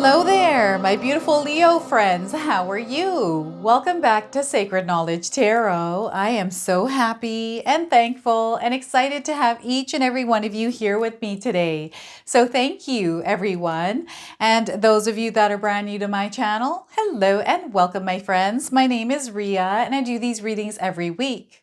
Hello there, my beautiful Leo friends. How are you? Welcome back to Sacred Knowledge Tarot. I am so happy and thankful and excited to have each and every one of you here with me today. So thank you, everyone. And those of you that are brand new to my channel, hello and welcome, my friends. My name is Ria and I do these readings every week.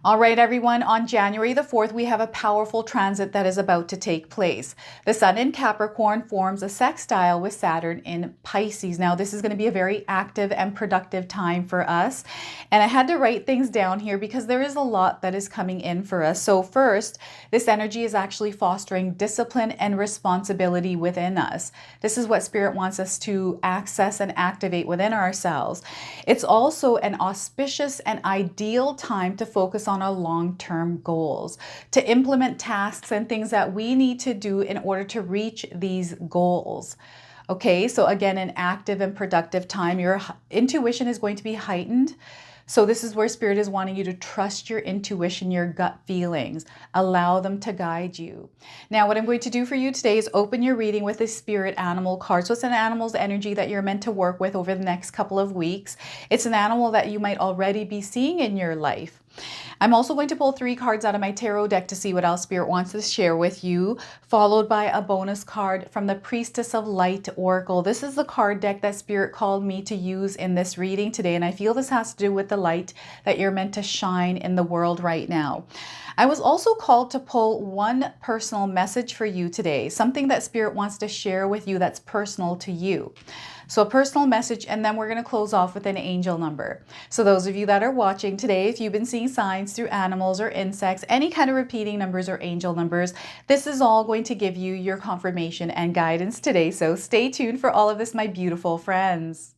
All right, everyone, on January the 4th, we have a powerful transit that is about to take place. The Sun in Capricorn forms a sextile with Saturn in Pisces. Now, this is going to be a very active and productive time for us. And I had to write things down here because there is a lot that is coming in for us. So first, this energy is actually fostering discipline and responsibility within us. This is what Spirit wants us to access and activate within ourselves. It's also an auspicious and ideal time to focus on our long-term goals, to implement tasks and things that we need to do in order to reach these goals. Okay, so again, an active and productive time. Your intuition is going to be heightened. So this is where Spirit is wanting you to trust your intuition, your gut feelings. Allow them to guide you. Now, what I'm going to do for you today is open your reading with a spirit animal card. So it's an animal's energy that you're meant to work with over the next couple of weeks. It's an animal that you might already be seeing in your life. I'm also going to pull 3 cards out of my tarot deck to see what else Spirit wants to share with you, followed by a bonus card from the Priestess of Light Oracle. This is the card deck that Spirit called me to use in this reading today, and I feel this has to do with the light that you're meant to shine in the world right now. I was also called to pull one personal message for you today, something that Spirit wants to share with you that's personal to you. So a personal message, and then we're going to close off with an angel number. So those of you that are watching today, if you've been seeing signs through animals or insects, any kind of repeating numbers or angel numbers, this is all going to give you your confirmation and guidance today. So stay tuned for all of this, my beautiful friends.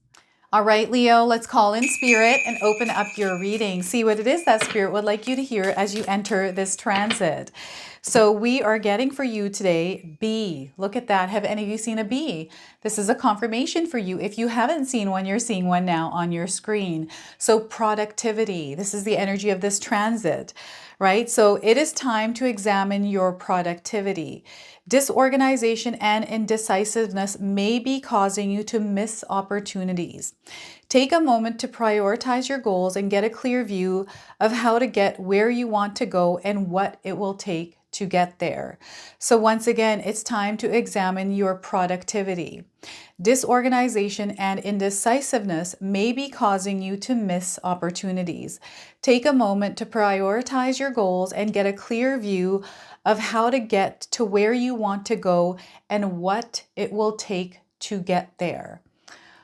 All right, Leo, let's call in Spirit and open up your reading. See what it is that Spirit would like you to hear as you enter this transit. So we are getting for you today, bee. Look at that. Have any of you seen a bee? This is a confirmation for you. If you haven't seen one, you're seeing one now on your screen. So productivity. This is the energy of this transit, right? So it is time to examine your productivity. Disorganization and indecisiveness may be causing you to miss opportunities. Take a moment to prioritize your goals and get a clear view of how to get where you want to go and what it will take to get there. So once again, it's time to examine your productivity. Disorganization and indecisiveness may be causing you to miss opportunities. Take a moment to prioritize your goals and get a clear view of how to get to where you want to go and what it will take to get there.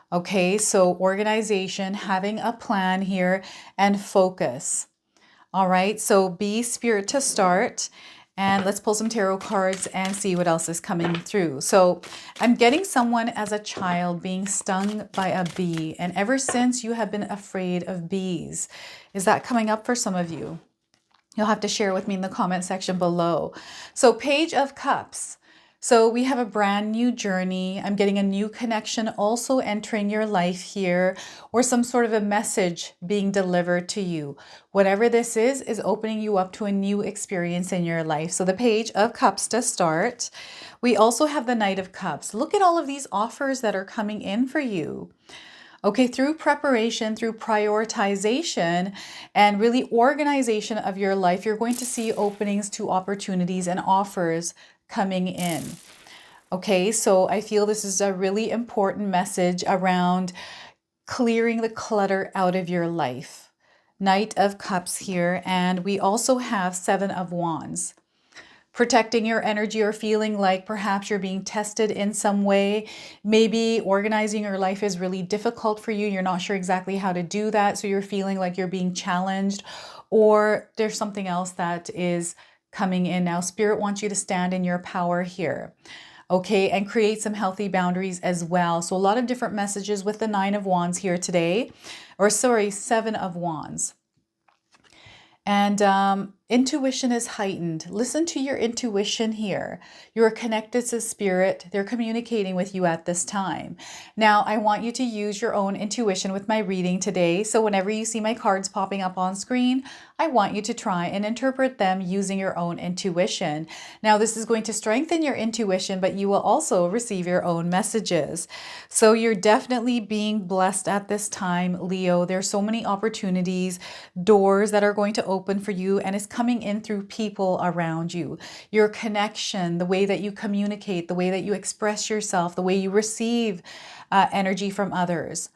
Okay, so organization, having a plan here, and focus. All right, so be Spirit to start. And let's pull some tarot cards and see what else is coming through. So I'm getting someone as a child being stung by a bee. And ever since you have been afraid of bees. Is that coming up for some of you? You'll have to share with me in the comment section below. So Page of Cups. So we have a brand new journey. I'm getting a new connection also entering your life here, or some sort of a message being delivered to you. Whatever this is opening you up to a new experience in your life. So the Page of Cups to start. We also have the Knight of Cups. Look at all of these offers that are coming in for you. Okay, through preparation, through prioritization, and really organization of your life, you're going to see openings to opportunities and offers coming in. Okay, so I feel this is a really important message around clearing the clutter out of your life. Knight of Cups here, and we also have 7 of Wands. Protecting your energy or feeling like perhaps you're being tested in some way. Maybe organizing your life is really difficult for you. You're not sure exactly how to do that. So you're feeling like you're being challenged, or there's something else that is coming in now. Spirit wants you to stand in your power here. Okay, and create some healthy boundaries as well. So a lot of different messages with the 9 of Wands here today, or sorry, 7 of Wands. And intuition is heightened. Listen to your intuition here. You're connected to Spirit. They're communicating with you at this time. Now, I want you to use your own intuition with my reading today. So whenever you see my cards popping up on screen, I want you to try and interpret them using your own intuition. Now, this is going to strengthen your intuition, but you will also receive your own messages. So you're definitely being blessed at this time, Leo. There's so many opportunities, doors that are going to open for you, and it's coming in through people around you. Your connection, the way that you communicate, the way that you express yourself, the way you receive energy from others,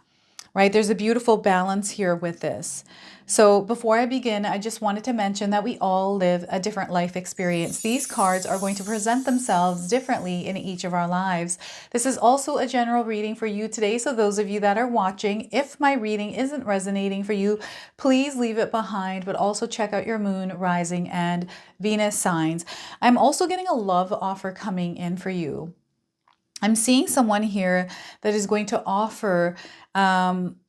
right? There's a beautiful balance here with this. So before I begin, I just wanted to mention that we all live a different life experience. These cards are going to present themselves differently in each of our lives. This is also a general reading for you today. So those of you that are watching, if my reading isn't resonating for you, please leave it behind, but also check out your moon, rising, and Venus signs. I'm also getting a love offer coming in for you. I'm seeing someone here that is going to offer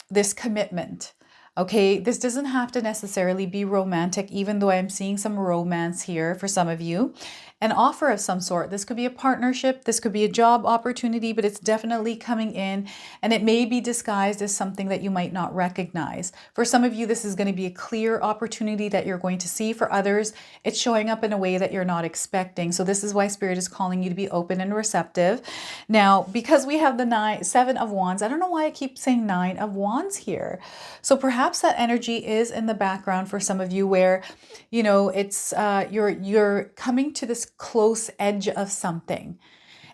this commitment. Okay, this doesn't have to necessarily be romantic, even though I'm seeing some romance here for some of you. An offer of some sort. This could be a partnership, this could be a job opportunity, but it's definitely coming in, and it may be disguised as something that you might not recognize. For some of you, this is going to be a clear opportunity that you're going to see. For others, it's showing up in a way that you're not expecting. So this is why Spirit is calling you to be open and receptive. Now, because we have the Seven of Wands, I don't know why I keep saying Nine of Wands here. So perhaps that energy is in the background for some of you where, you know, it's you're coming to this close edge of something,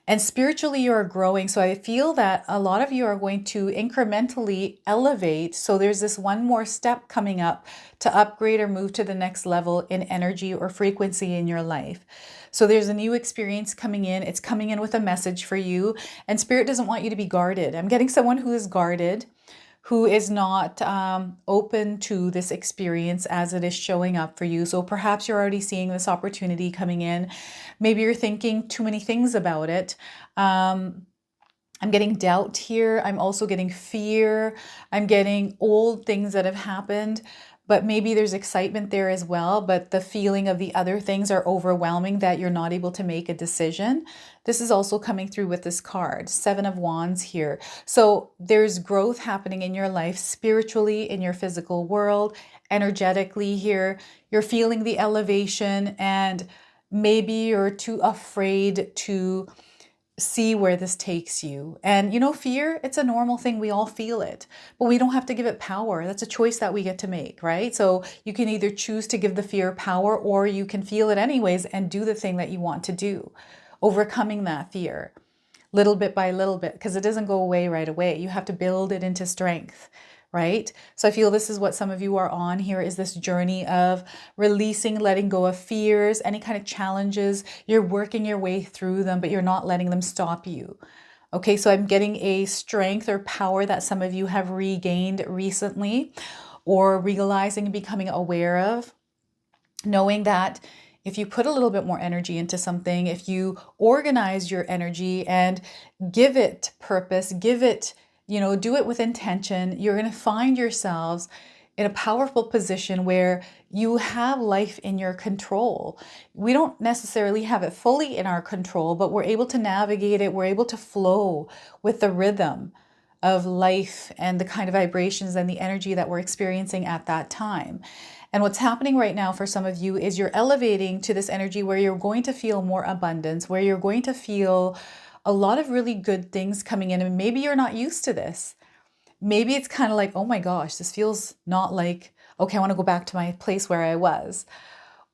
and spiritually you're growing. So I feel that a lot of you are going to incrementally elevate. So there's this one more step coming up to upgrade or move to the next level in energy or frequency in your life. So there's a new experience coming in. It's coming in with a message for you, and Spirit doesn't want you to be guarded. I'm getting someone who is guarded, who is not open to this experience as it is showing up for you. So perhaps you're already seeing this opportunity coming in. Maybe you're thinking too many things about it. I'm getting doubt here. I'm also getting fear. I'm getting old things that have happened, but maybe there's excitement there as well. But the feeling of the other things are overwhelming that you're not able to make a decision. This is also coming through with this card, Seven of Wands here. So there's growth happening in your life, spiritually, in your physical world, energetically here. You're feeling the elevation, and maybe you're too afraid to see where this takes you. And you know, fear, it's a normal thing. We all feel it, but we don't have to give it power. That's a choice that we get to make, right? So you can either choose to give the fear power, or you can feel it anyways and do the thing that you want to do, overcoming that fear little bit by little bit, because it doesn't go away right away. You have to build it into strength, right? So I feel this is what some of you are on here, is this journey of releasing, letting go of fears, any kind of challenges. You're working your way through them, but you're not letting them stop you. Okay, so I'm getting a strength or power that some of you have regained recently, or realizing and becoming aware of, knowing that if you put a little bit more energy into something, if you organize your energy and give it purpose, give it, you know, do it with intention, you're going to find yourselves in a powerful position where you have life in your control. We don't necessarily have it fully in our control, but we're able to navigate it. We're able to flow with the rhythm of life and the kind of vibrations and the energy that we're experiencing at that time. And what's happening right now for some of you is you're elevating to this energy where you're going to feel more abundance, where you're going to feel a lot of really good things coming in. And maybe you're not used to this. Maybe it's kind of like, oh my gosh, this feels not like, okay, I want to go back to my place where I was.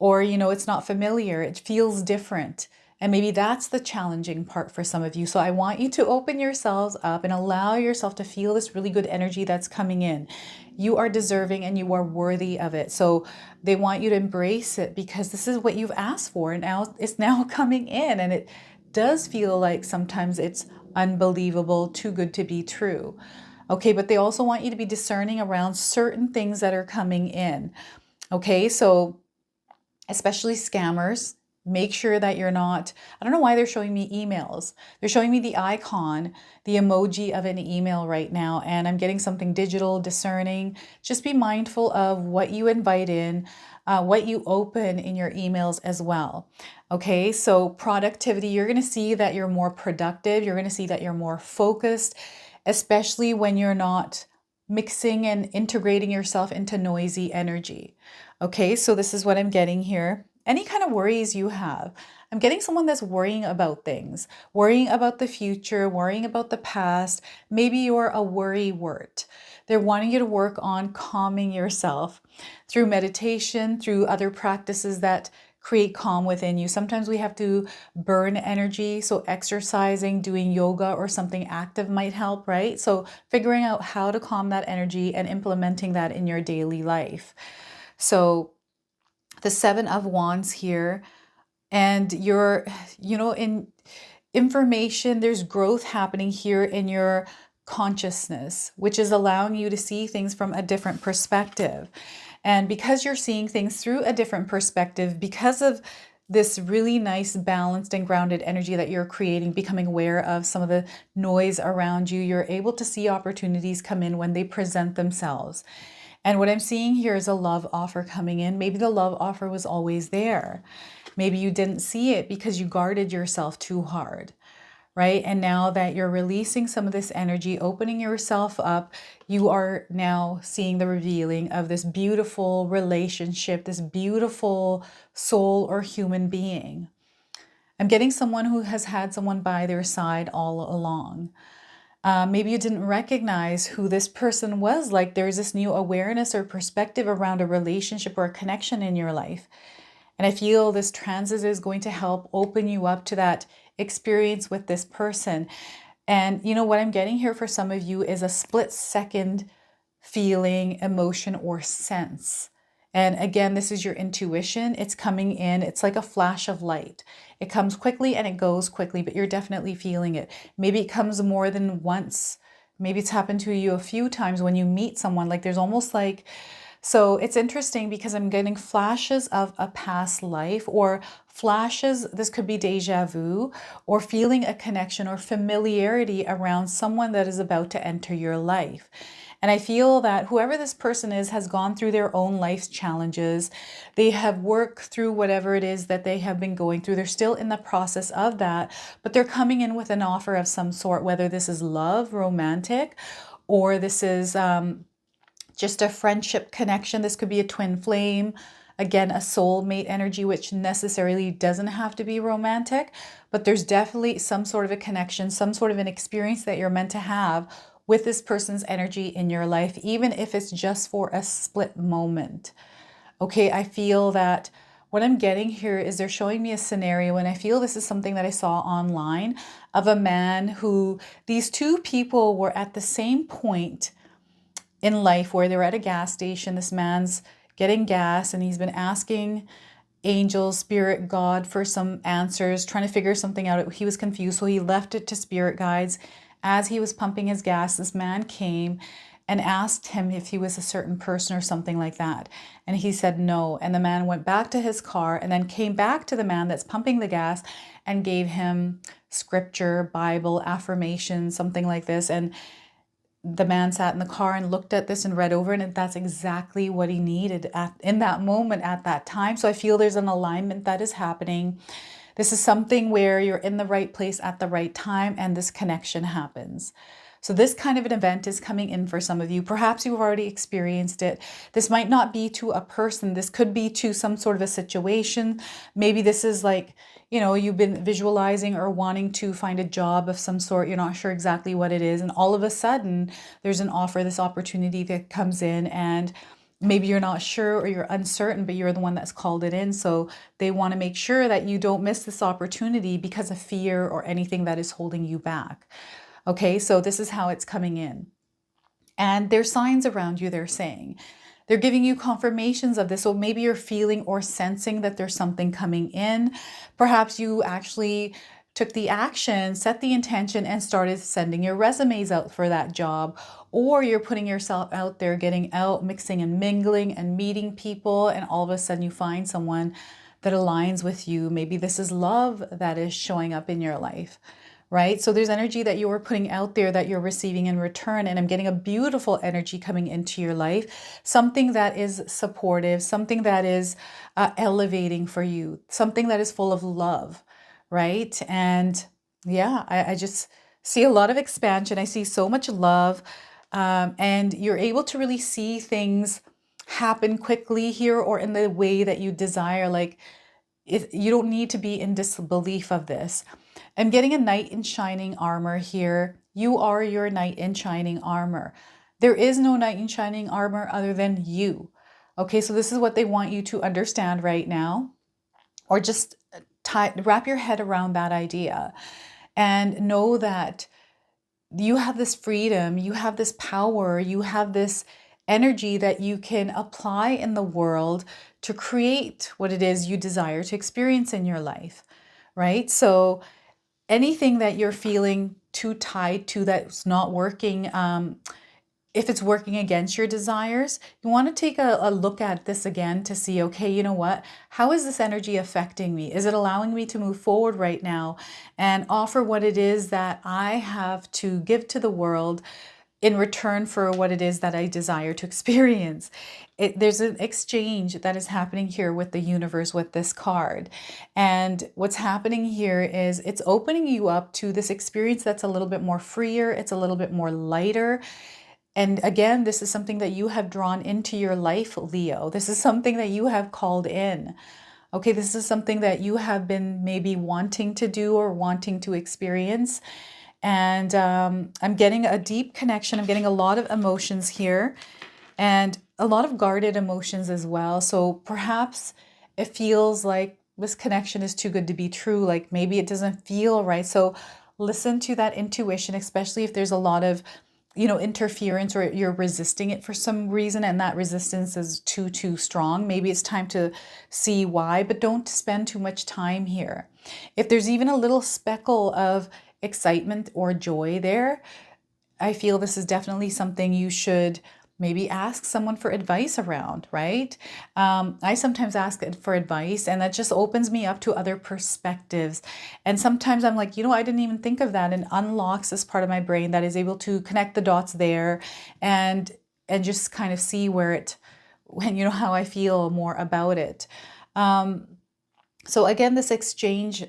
Or, you know, it's not familiar. It feels different. And maybe that's the challenging part for some of you. So I want you to open yourselves up and allow yourself to feel this really good energy that's coming in. You are deserving and you are worthy of it. So they want you to embrace it, because this is what you've asked for, and now it's now coming in. And it does feel like sometimes it's unbelievable, too good to be true. Okay, but they also want you to be discerning around certain things that are coming in. Okay, so especially scammers, make sure that you're not, I don't know why they're showing me emails. They're showing me the icon, the emoji of an email right now, and I'm getting something digital, discerning. Just be mindful of what you invite in, what you open in your emails as well. Okay, so productivity, you're going to see that you're more productive. You're going to see that you're more focused, especially when you're not mixing and integrating yourself into noisy energy. Okay, so this is what I'm getting here. Any kind of worries you have. I'm getting someone that's worrying about things, worrying about the future, worrying about the past. Maybe you're a worrywart. They're wanting you to work on calming yourself through meditation, through other practices that create calm within you. Sometimes we have to burn energy. So exercising, doing yoga or something active might help, right? So figuring out how to calm that energy and implementing that in your daily life. So the Seven of Wands here, and you're, in information, there's growth happening here in your consciousness, which is allowing you to see things from a different perspective. And because you're seeing things through a different perspective, because of this really nice, balanced, and grounded energy that you're creating, becoming aware of some of the noise around you, you're able to see opportunities come in when they present themselves. And what I'm seeing here is a love offer coming in. Maybe the love offer was always there. Maybe you didn't see it because you guarded yourself too hard, right? And now that you're releasing some of this energy, opening yourself up, you are now seeing the revealing of this beautiful relationship, this beautiful soul or human being. I'm getting someone who has had someone by their side all along. Maybe you didn't recognize who this person was. Like there's this new awareness or perspective around a relationship or a connection in your life. And I feel this transit is going to help open you up to that experience with this person. And what I'm getting here for some of you is a split second feeling, emotion, or sense. And again, this is your intuition. It's coming in. It's like a flash of light. It comes quickly and it goes quickly, but you're definitely feeling it. Maybe it comes more than once. Maybe it's happened to you a few times when you meet someone. Like there's almost like, so it's interesting because I'm getting flashes of a past life or flashes. This could be deja vu or feeling a connection or familiarity around someone that is about to enter your life. And I feel that whoever this person is has gone through their own life's challenges. They have worked through whatever it is that they have been going through. They're still in the process of that, but they're coming in with an offer of some sort, whether this is love, romantic, or this is just a friendship connection. This could be a twin flame. Again, a soulmate energy, which necessarily doesn't have to be romantic, but there's definitely some sort of a connection, some sort of an experience that you're meant to have with this person's energy in your life, even if it's just for a split moment. Okay, I feel that what I'm getting here is they're showing me a scenario, and I feel this is something that I saw online of a man who these two people were at the same point in life where they were at a gas station. This man's getting gas and he's been asking angels, spirit, God for some answers, trying to figure something out. He was confused, so he left it to spirit guides. As he was pumping his gas, this man came and asked him if he was a certain person or something like that. And he said no. And the man went back to his car and then came back to the man that's pumping the gas and gave him scripture, Bible, affirmation, something like this. And the man sat in the car and looked at this and read over it, and that's exactly what he needed in that moment, at that time. So I feel there's an alignment that is happening. This is something where you're in the right place at the right time and this connection happens. So this kind of an event is coming in for some of you. Perhaps you've already experienced it. This might not be to a person. This could be to some sort of a situation. Maybe this is like, you've been visualizing or wanting to find a job of some sort. You're not sure exactly what it is. And all of a sudden there's an offer, this opportunity that comes in, and maybe you're not sure or you're uncertain, but you're the one that's called it in. So they want to make sure that you don't miss this opportunity because of fear or anything that is holding you back. Okay, so this is how it's coming in. And there's signs around you, they're saying. They're giving you confirmations of this. So maybe you're feeling or sensing that there's something coming in. Perhaps you actually took the action, set the intention, and started sending your resumes out for that job. Or you're putting yourself out there, getting out, mixing and mingling and meeting people, and all of a sudden you find someone that aligns with you. Maybe this is love that is showing up in your life, right? So there's energy that you're putting out there that you're receiving in return. And I'm getting a beautiful energy coming into your life, something that is supportive, something that is elevating for you, something that is full of love, right? And yeah, I just see a lot of expansion. I see so much love. and you're able to really see things happen quickly here or in the way that you desire. Like, you don't need to be in disbelief of this. I'm getting a knight in shining armor here. You are your knight in shining armor. There is no knight in shining armor other than you. Okay, so this is what they want you to understand right now, or just wrap your head around that idea and know that you have this freedom, you have this power, you have this energy that you can apply in the world to create what it is you desire to experience in your life, right? So anything that you're feeling too tied to that's not working, if it's working against your desires, you want to take a look at this again to see, okay, you know what? How is this energy affecting me? Is it allowing me to move forward right now and offer what it is that I have to give to the world in return for what it is that I desire to experience? There's an exchange that is happening here with the universe with this card. And what's happening here is it's opening you up to this experience that's a little bit more freer. It's a little bit more lighter. And again, this is something that you have drawn into your life, Leo. This is something that you have called in. Okay, this is something that you have been maybe wanting to do or wanting to experience. And I'm getting a deep connection. I'm getting a lot of emotions here and a lot of guarded emotions as well. So perhaps it feels like this connection is too good to be true. Like maybe it doesn't feel right. So listen to that intuition, especially if there's a lot of interference or you're resisting it for some reason and that resistance is too strong. Maybe it's time to see why, but don't spend too much time here. If there's even a little speckle of excitement or joy there, I feel this is definitely something you should maybe ask someone for advice around, right? I sometimes ask for advice and that just opens me up to other perspectives. And sometimes I'm like, I didn't even think of that, and unlocks this part of my brain that is able to connect the dots there and just kind of see how I feel more about it. So again, this exchange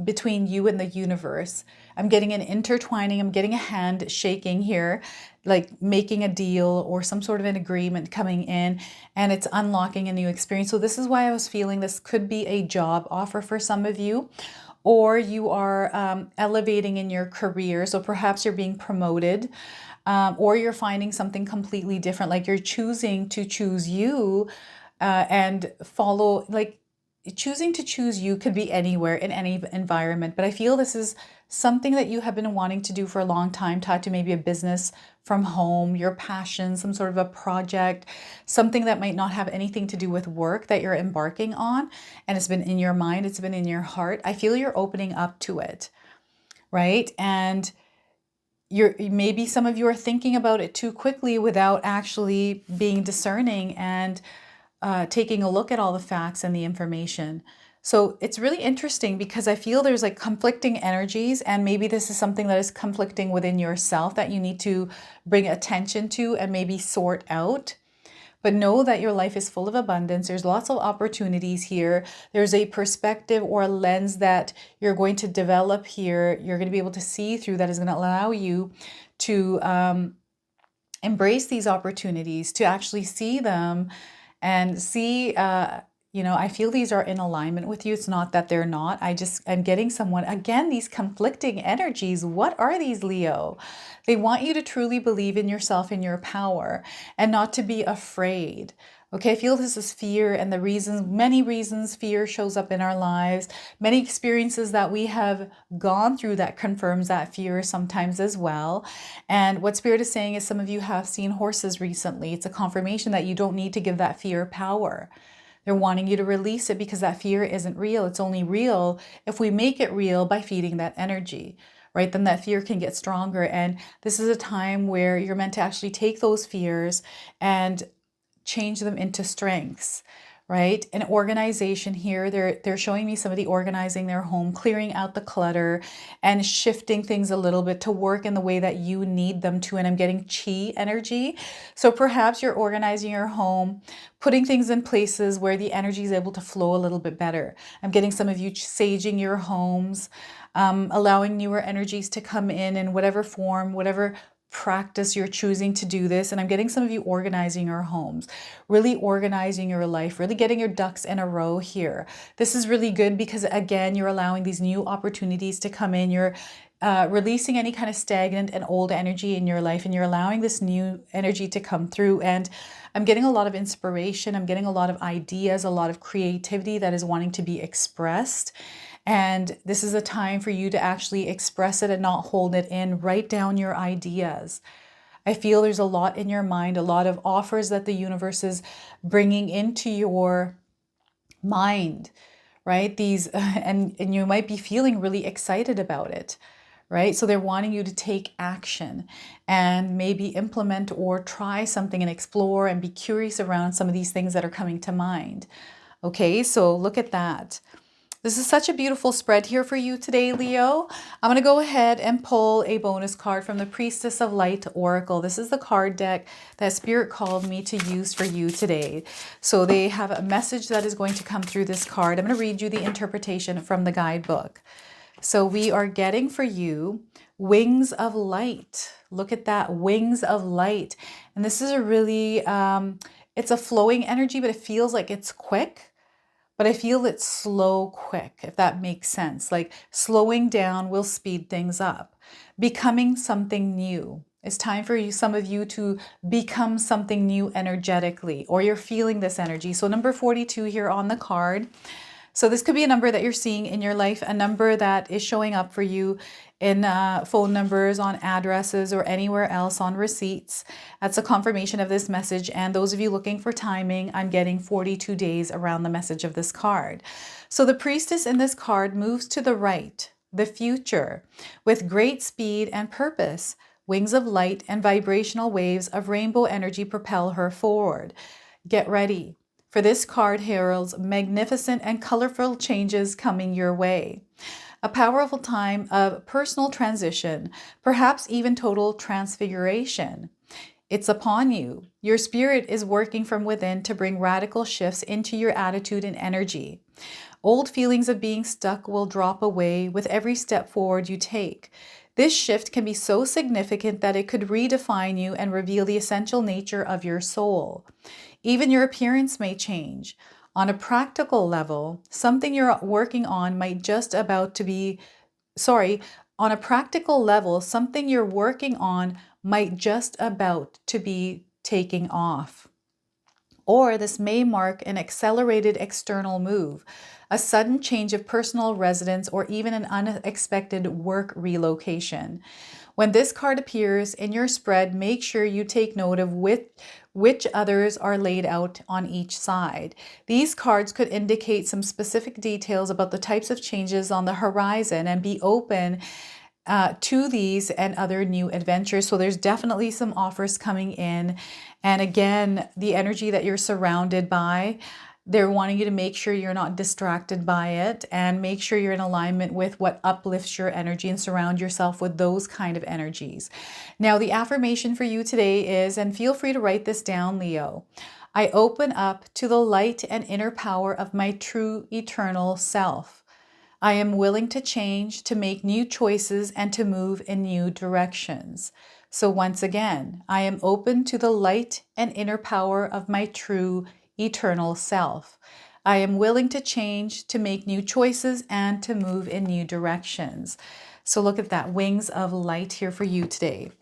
between you and the universe, I'm getting an intertwining, I'm getting a hand shaking here, like making a deal or some sort of an agreement coming in, and it's unlocking a new experience. So this is why I was feeling this could be a job offer for some of you, or you are elevating in your career. So perhaps you're being promoted, or you're finding something completely different, like you're choosing to choose you and follow, like, choosing to choose you could be anywhere in any environment, but I feel this is something that you have been wanting to do for a long time, tied to maybe a business from home, your passion, some sort of a project, something that might not have anything to do with work that you're embarking on, and it's been in your mind, it's been in your heart. I feel you're opening up to it, right? And maybe some of you are thinking about it too quickly without actually being discerning and taking a look at all the facts and the information. So it's really interesting because I feel there's like conflicting energies, and maybe this is something that is conflicting within yourself that you need to bring attention to and maybe sort out. But know that your life is full of abundance. There's lots of opportunities here. There's a perspective or a lens that you're going to develop here. You're going to be able to see through that is going to allow you to embrace these opportunities, to actually see them and see, I feel these are in alignment with you. It's not that they're not. I'm getting someone, again, these conflicting energies. What are these, Leo? They want you to truly believe in yourself, in your power, and not to be afraid. Okay, I feel this is fear, and many reasons fear shows up in our lives, many experiences that we have gone through that confirms that fear sometimes as well. And what Spirit is saying is some of you have seen horses recently. It's a confirmation that you don't need to give that fear power. They're wanting you to release it because that fear isn't real. It's only real if we make it real by feeding that energy, right? Then that fear can get stronger. And this is a time where you're meant to actually take those fears and change them into strengths, right? An organization here, they're showing me somebody organizing their home, clearing out the clutter and shifting things a little bit to work in the way that you need them to. And I'm getting chi energy. So perhaps you're organizing your home, putting things in places where the energy is able to flow a little bit better. I'm getting some of you saging your homes, allowing newer energies to come in whatever form, whatever practice you're choosing to do this. And I'm getting some of you organizing your homes, really organizing your life, really getting your ducks in a row here. This is really good because, again, you're allowing these new opportunities to come in. You're releasing any kind of stagnant and old energy in your life, and you're allowing this new energy to come through. And I'm getting a lot of inspiration. I'm getting a lot of ideas, a lot of creativity that is wanting to be expressed. And this is a time for you to actually express it and not hold it in. Write down your ideas. I feel there's a lot in your mind, a lot of offers that the universe is bringing into your mind, right? These, and you might be feeling really excited about it, right? So they're wanting you to take action and maybe implement or try something and explore and be curious around some of these things that are coming to mind. Okay, so look at that. This is such a beautiful spread here for you today, Leo. I'm going to go ahead and pull a bonus card from the Priestess of Light Oracle. This is the card deck that Spirit called me to use for you today. So they have a message that is going to come through this card. I'm going to read you the interpretation from the guidebook. So we are getting for you wings of light. Look at that, wings of light. And this is a really, it's a flowing energy, but it feels like it's quick. But I feel it's slow, quick, if that makes sense. Like slowing down will speed things up. Becoming something new. It's time for you, some of you, to become something new energetically, or you're feeling this energy. So number 42 here on the card. So this could be a number that you're seeing in your life, a number that is showing up for you in phone numbers, on addresses, or anywhere else on receipts. That's a confirmation of this message. And those of you looking for timing, I'm getting 42 days around the message of this card. So the priestess in this card moves to the right, the future, with great speed and purpose. Wings of light and vibrational waves of rainbow energy propel her forward. Get ready, for this card heralds magnificent and colorful changes coming your way. A powerful time of personal transition, perhaps even total transfiguration. It's upon you. Your spirit is working from within to bring radical shifts into your attitude and energy. Old feelings of being stuck will drop away with every step forward you take. This shift can be so significant that it could redefine you and reveal the essential nature of your soul. Even your appearance may change. On a practical level, something you're working on might just about to be, on a practical level, something you're working on might just about to be taking off. Or this may mark an accelerated external move, a sudden change of personal residence, or even an unexpected work relocation. When this card appears in your spread, make sure you take note of which others are laid out on each side. These cards could indicate some specific details about the types of changes on the horizon, and be open to these and other new adventures. So there's definitely some offers coming in. And again, the energy that you're surrounded by, they're wanting you to make sure you're not distracted by it, and make sure you're in alignment with what uplifts your energy, and surround yourself with those kind of energies. Now, the affirmation for you today is, and feel free to write this down, Leo, I open up to the light and inner power of my true eternal self. I am willing to change, to make new choices, and to move in new directions. So once again, I am open to the light and inner power of my true eternal self. I am willing to change, to make new choices, and to move in new directions. So look at that, wings of light here for you today.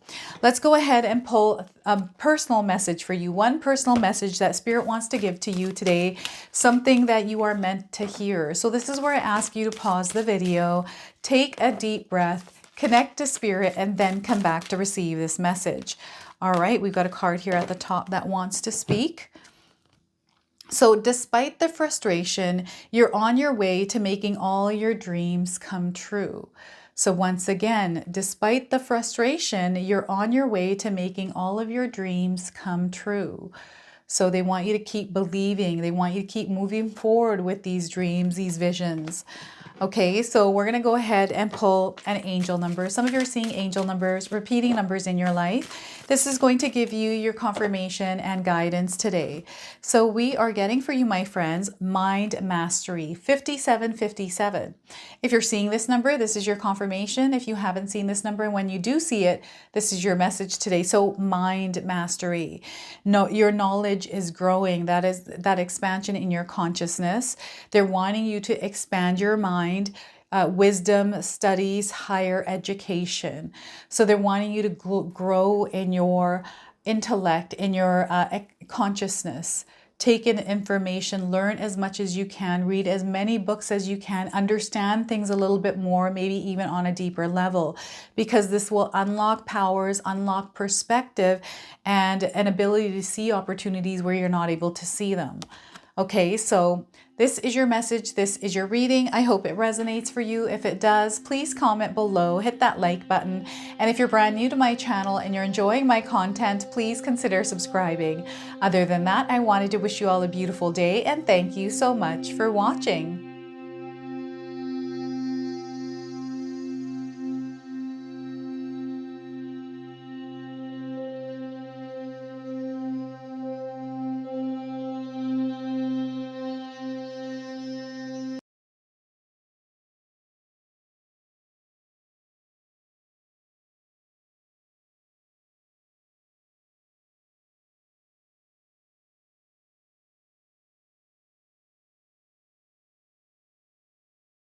Let's go ahead and pull a personal message for you. One personal message that Spirit wants to give to you today, something that you are meant to hear. So this is where I ask you to pause the video, take a deep breath, connect to Spirit, and then come back to receive this message. All right, we've got a card here at the top that wants to speak. So despite the frustration, you're on your way to making all your dreams come true. So once again, despite the frustration, you're on your way to making all of your dreams come true. So they want you to keep believing. They want you to keep moving forward with these dreams, these visions. Okay, so we're going to go ahead and pull an angel number. Some of you are seeing angel numbers, repeating numbers in your life. This is going to give you your confirmation and guidance today. So we are getting for you, my friends, Mind Mastery 5757. If you're seeing this number, this is your confirmation. If you haven't seen this number, and when you do see it, this is your message today. So Mind Mastery. No, your knowledge is growing. That is that expansion in your consciousness. They're wanting you to expand your mind. Wisdom, studies, higher education. So they're wanting you to grow in your intellect, in your consciousness. Take in information, learn as much as you can, read as many books as you can, understand things a little bit more, maybe even on a deeper level, because this will unlock powers, unlock perspective, and an ability to see opportunities where you're not able to see them. Okay, so this is your message. This is your reading. I hope it resonates for you. If it does, please comment below, hit that like button. And if you're brand new to my channel and you're enjoying my content, please consider subscribing. Other than that, I wanted to wish you all a beautiful day and thank you so much for watching.